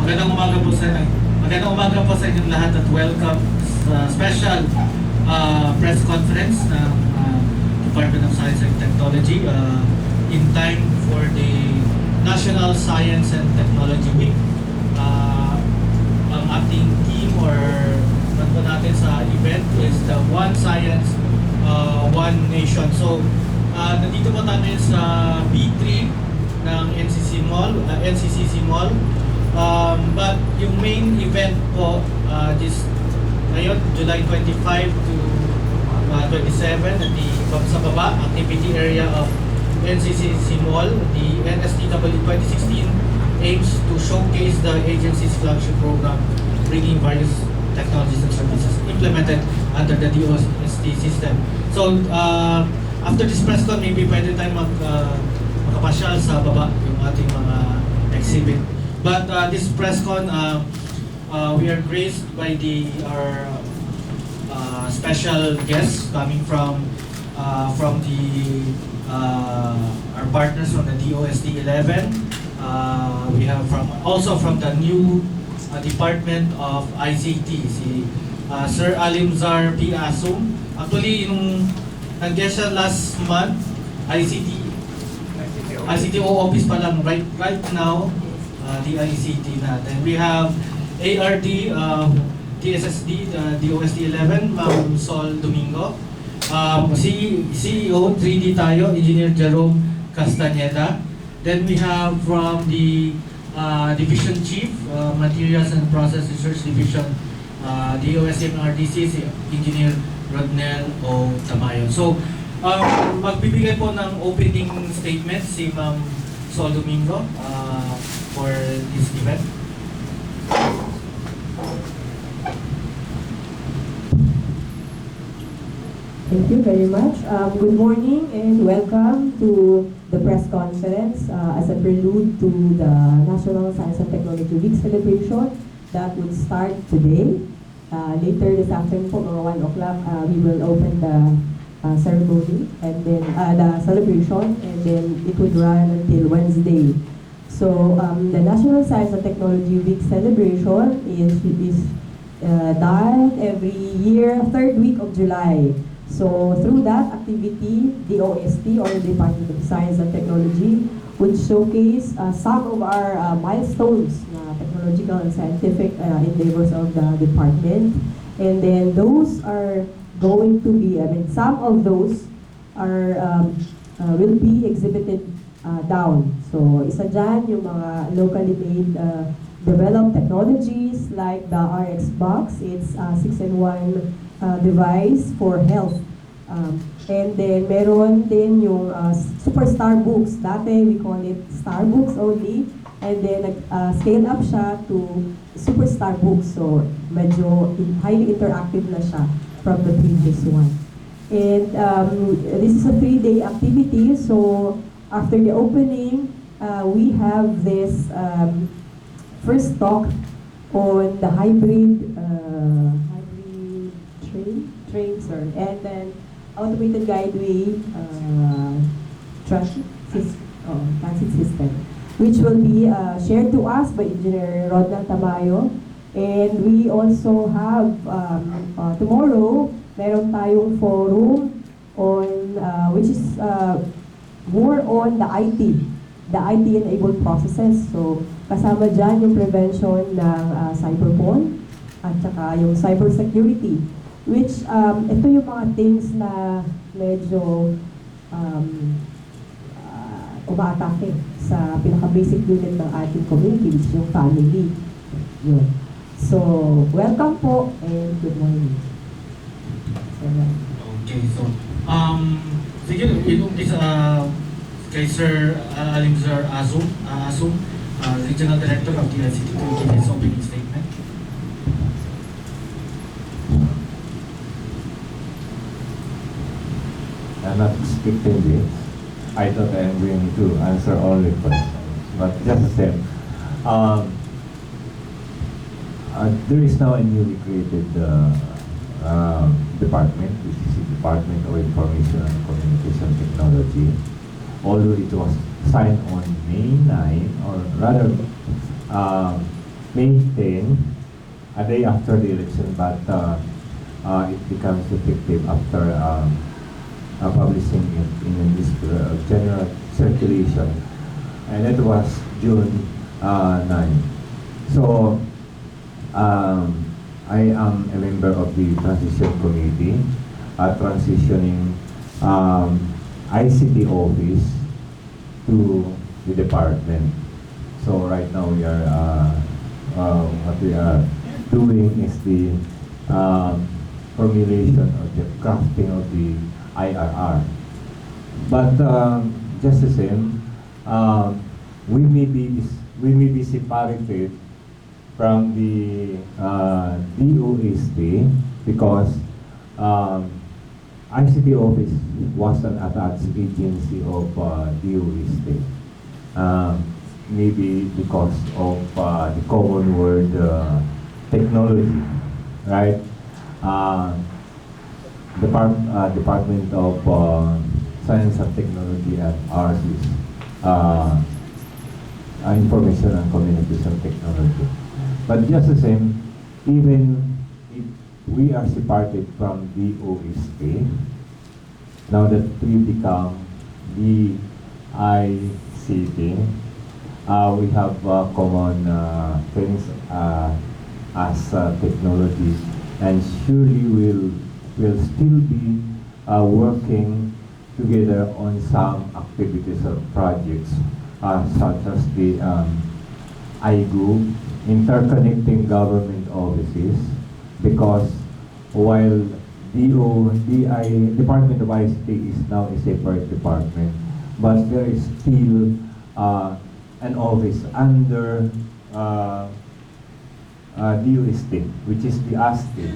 Magandang umaga po sa inyong lahat at welcome sa special press conference ng Department of Science and Technology in time for the National Science and Technology Week. Ang ating team or po natin sa event is the One Science, One Nation. So, nandito po tayo sa B3 ng NCCC Mall. But yung main event po ngayon, July 25 to 27 at sa baba, activity area of NCCC Mall, the NSTW 2016 aims to showcase the agency's flagship program, bringing various technologies and services implemented under the DOST system. So, after this press con, maybe pwede tayo makapasyal sa baba yung ating mga exhibit. But this press con, we are graced by our special guests coming from our partners from the DOST 11. We have also from the new Department of ICT, si Sir Alimzar P. Asum. Actually, yung nag-guest siya last month, ICTO office pa lang, right now, the ICT na. Then we have ARD, TSSD, DOST 11, Ma'am Sol Domingo. CEO, 3D tayo, Engineer Jerome Castaneda. Then we have from the Division Chief, Materials and Process Research Division, DOSM RDC, Engineer Rodnel O. Tamayon. So, magbibigay po ng opening statement si Ma'am Sol Domingo for this event. Thank you very much. Good morning and welcome to the press conference as a prelude to the National Science and Technology Week celebration that would start today. Later this afternoon po, mga 1 o'clock, we will open the ceremony and then the celebration, and then it would run until Wednesday. So the National Science and Technology Week celebration is done every year, 3rd week of July. So through that activity, the DOST, or the Department of Science and Technology, would showcase some of our milestones, technological and scientific endeavors of the department. And then those are going to be, some of those will be exhibited down. So isa dyan yung mga locally made developed technologies like the RX box. It's a 6-in-1 device for health. And then meron din yung Superstar Books. Dati we call it Star Books only. And then scale up siya to Superstar Books. So medyo highly interactive na siya from the previous one. And this is a 3-day activity. So after the opening, we have this first talk on the hybrid trains, and then automated guideway transit system, which will be shared to us by Engineer Rodnel Tamayo. And we also have tomorrow, meron tayong forum on which is more on the IT-enabled processes. So kasama dyan yung prevention ng cyberborne at saka yung cybersecurity, which ito yung mga things na medyo umaatake sa pinaka-basic unit ng ating community, which yung family. Yun. So, welcome po and good morning. Okay, so, sige, inumpisa kay Sir Alimzar Asum, Regional Director of the NCCC, to give his opening statement. I'm not expecting this. I thought I'm going to answer all the questions, but just the same. There is now a newly created department, which is the Department of Information and Communication Technology. Although it was signed on May 9, or rather May 10, a day after the election, but it becomes effective after publishing it in this general circulation, and it was June 9. So I am a member of the transition committee, transitioning ICT office to the department. So right now we are what we are doing is the formulation or the crafting of the IRR. But just the same, we may be separated from the DOST because ICT office was an attached agency of DOST. Maybe because of the common word technology, right? Department of Science and Technology at ours is Information and Communication Technology. But just the same, even if we are separated from the OST, now that we become the ICT, we have common things as technology, and surely we'll still be working together on some activities or projects such as the IGO, interconnecting government offices, because while Department of ICT is now a separate department, but there is still an office under DOST, which is the ASTI,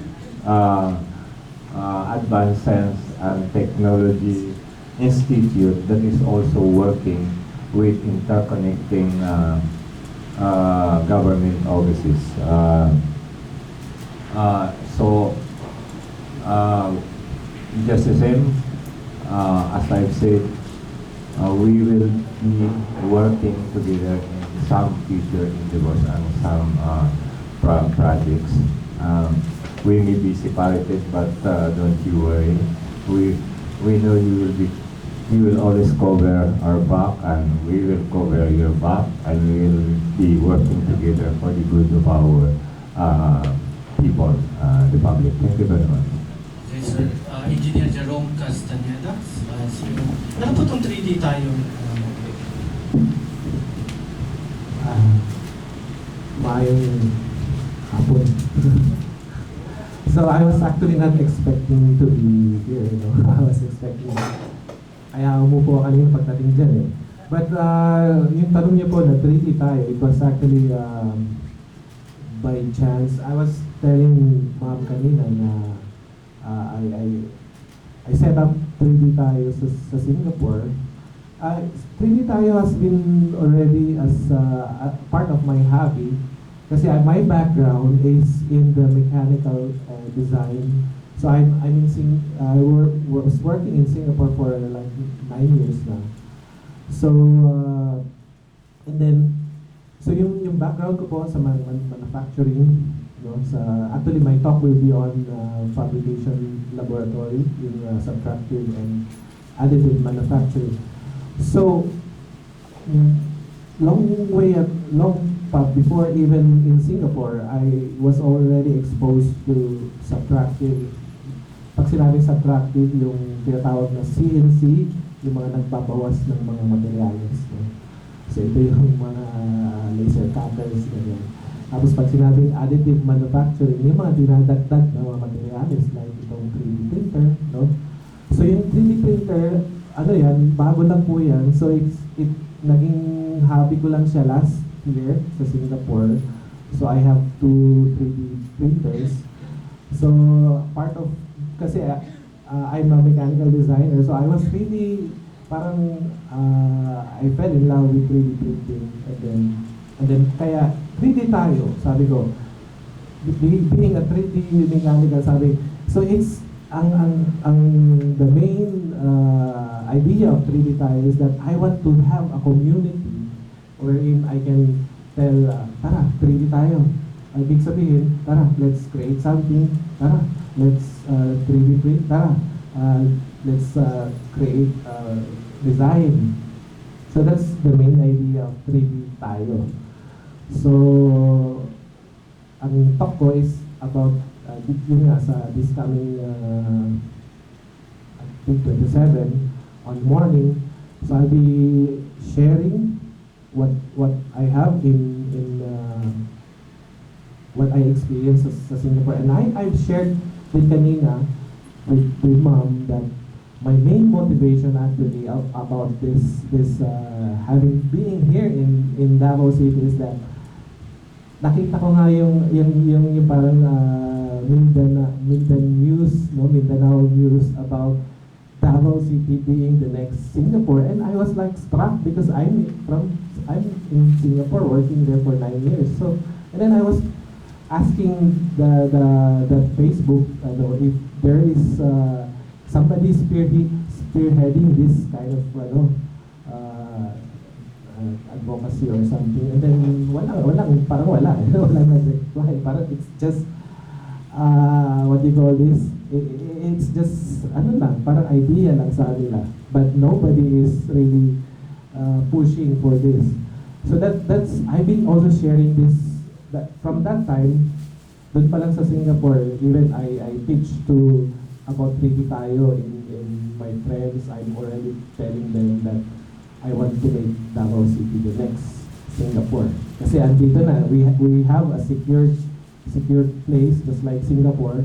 Advanced Science and Technology Institute, that is also working with interconnecting government offices. So just the same, as I've said, we will be working together in some future endeavors and some projects. We may be separated, but don't you worry. We know you will always cover our back, and we will cover your back, and we will be working together for the good of our people, the public. Thank you very much. Okay, sir. Engineer Jerome Castaneda, CEO. Ano po itong 3D tayo? Mayong hapon. So I was actually not expecting to be here, you know. I was expecting, kaya umupo kanina pagdating dyan eh. But yung tanong niyo po na 3D tayo, it was actually by chance. I was telling ma'am kanina na I set up 3D tayo sa Singapore. 3D tayo has been already as a part of my hobby. Kasi my background is in the mechanical design. So I was working in Singapore for like 9 years now. So and then yung background ko po sa manufacturing, no, actually my talk will be on fabrication laboratory in subtractive and additive manufacturing. So before even in Singapore, I was already exposed to subtractive. Pag sinabing subtractive, yung tinatawag na CNC, yung mga nagbabawas ng mga materials. No? So ito yung mga laser cutters, ganyan. Tapos pag sinabing additive manufacturing, yung mga dinadagdag na mga materials like itong 3D printer, no? So yung 3D printer, ano yan, bago lang po yan. So it naging hobby ko lang siya last year sa Singapore. So I have 2 3D printers. So part of, kasi I'm a mechanical designer, so I was really parang I fell in love with 3D printing, and then kaya 3D tayo, sabi ko, being a 3D mechanical, sabi, so it's the main idea of 3D tayo is that I want to have a community wherein I can tell, tara, 3D tayo. Ibig sabihin, tara, let's create something, tara, let's 3D print, tara, let's create design. So that's the main idea of 3D tayo. So, ang talk ko is about, yun nga, sa this coming, I think 27, on morning. So I'll be sharing what I have in what I experienced sa Singapore. And I've shared din kanina with mom that my main motivation actually about this having being here in Davao City is that nakita ko nga yung parang Mindanao news about Davao City being the next Singapore, and I was like struck because I'm in Singapore working there for 9 years. So, and then I was asking the Facebook if there is somebody spearheading this kind of advocacy or something, and then parang wala nag-reply. Parang it's just what do you call this? It's just parang idea lang sa nila, but nobody is really pushing for this. So that's I've been also sharing this that from that time. Doon pa lang sa Singapore, even I teach to about 3D tayo in my friends. I'm already telling them that I want to make Davao City the next Singapore. Kasi andito na, we have a secure place just like Singapore,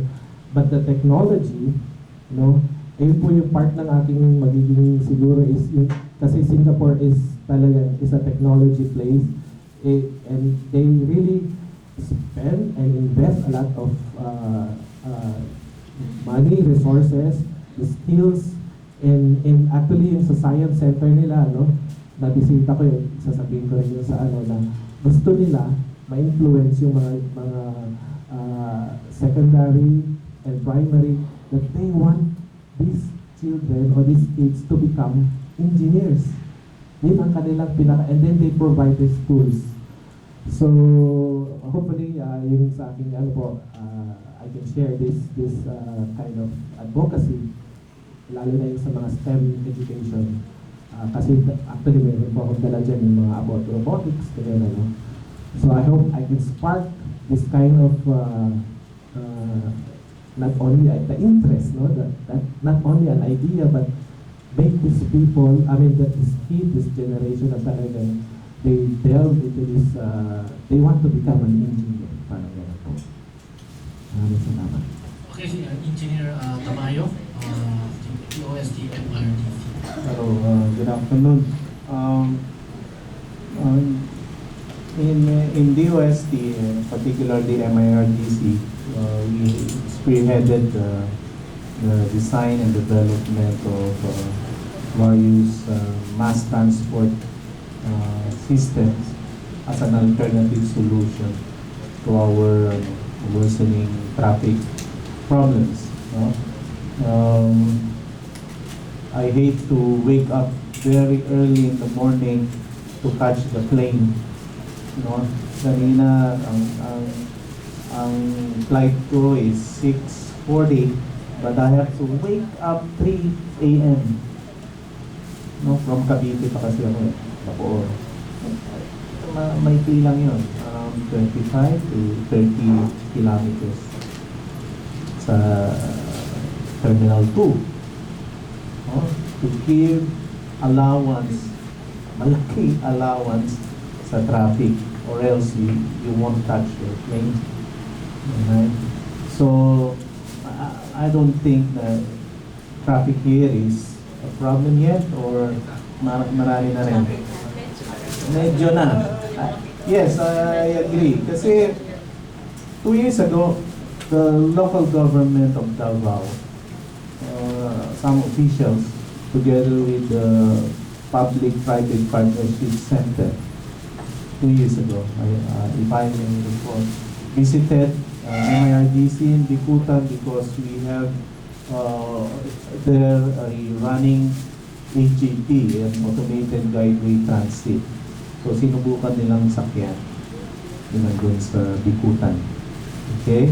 but the technology, ayun po yung part ng aking magiging siguro is kasi Singapore is a technology place, and they really spend and invest a lot of money, resources, the skills, and actually yung sa science center nila, nabisita ko yun, sasabihin ko rin yun sa na gusto nila ma-influence yung mga secondary and primary, that they want these children or these kids to become engineers. Yun ang kanilang and then they provide these tools. So hopefully yung sa aking I can share this kind of advocacy, lalo na yung sa mga STEM education. Kasi actually meron po akong dala dyan yung mga about robotics, So I hope I can spark this kind of not only the interest, that not only an idea, but make these people, that this generation of talagang they delve into this, they want to become an engineer. Parang gano'n po. Maraming salamat. Okay, Engineer Tamayo, OSD MRDC. Hello, good afternoon. In DOST, particularly MIRDC, we spearheaded the design and development of various mass transport systems as an alternative solution to our worsening traffic problems. I hate to wake up very early in the morning to catch the plane. Kanina ang flight ko is 6:40, but I have to wake up 3 a.m. From Cavite pa kasi ako Davao. May lang yun, 25 to 30 kilometers sa Terminal 2. To give allowance, malaking allowance sa traffic, or else you won't touch your plane. Okay? So I don't think that traffic here is a problem yet, or marami na rin. Medyo na. Yes, I agree. Kasi 2 years ago, the local government of Davao, some officials, together with the Public-Private Partnership Center, 2 years ago, if I may recall, visited MIRDC in Bicutan because we have there a running AGT, an automated guideway transit. So sinubukan nilang sakyan. nandun sa Bikutan. Okay?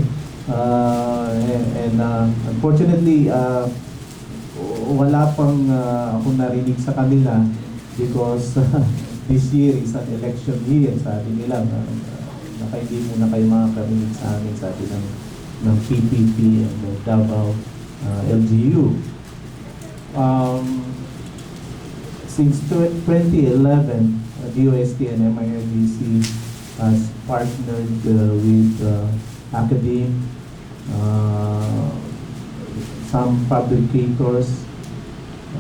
Unfortunately, wala pang akong narinig sa kanila because this year is an election year, sabi nila. Hindi muna kayo makakarinig sa amin, sabi ng PPP and the Davao LGU. Since 2011, DOST and MIRDC has partnered with academe, some fabricators,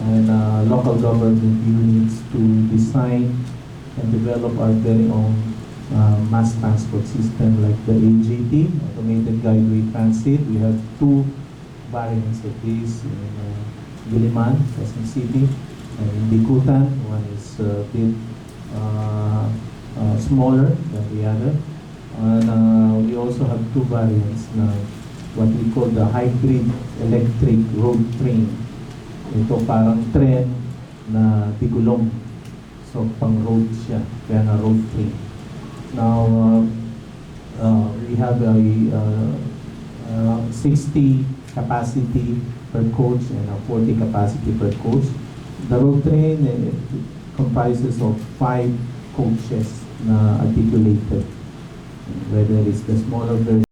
and local government units to design and develop our very own mass transport system like the AGT, Automated Guideway Transit. We have 2 variants of this in Diliman, Quezon City, and in Bikutan. One is a bit smaller than the other. And we also have 2 variants na what we call the hybrid electric road train. Ito parang tren na bigulong. So pang road siya, kaya na road train. Now, we have a 60 capacity per coach and a 40 capacity per coach. The road train comprises of 5 coaches na articulated, whether it's the smaller version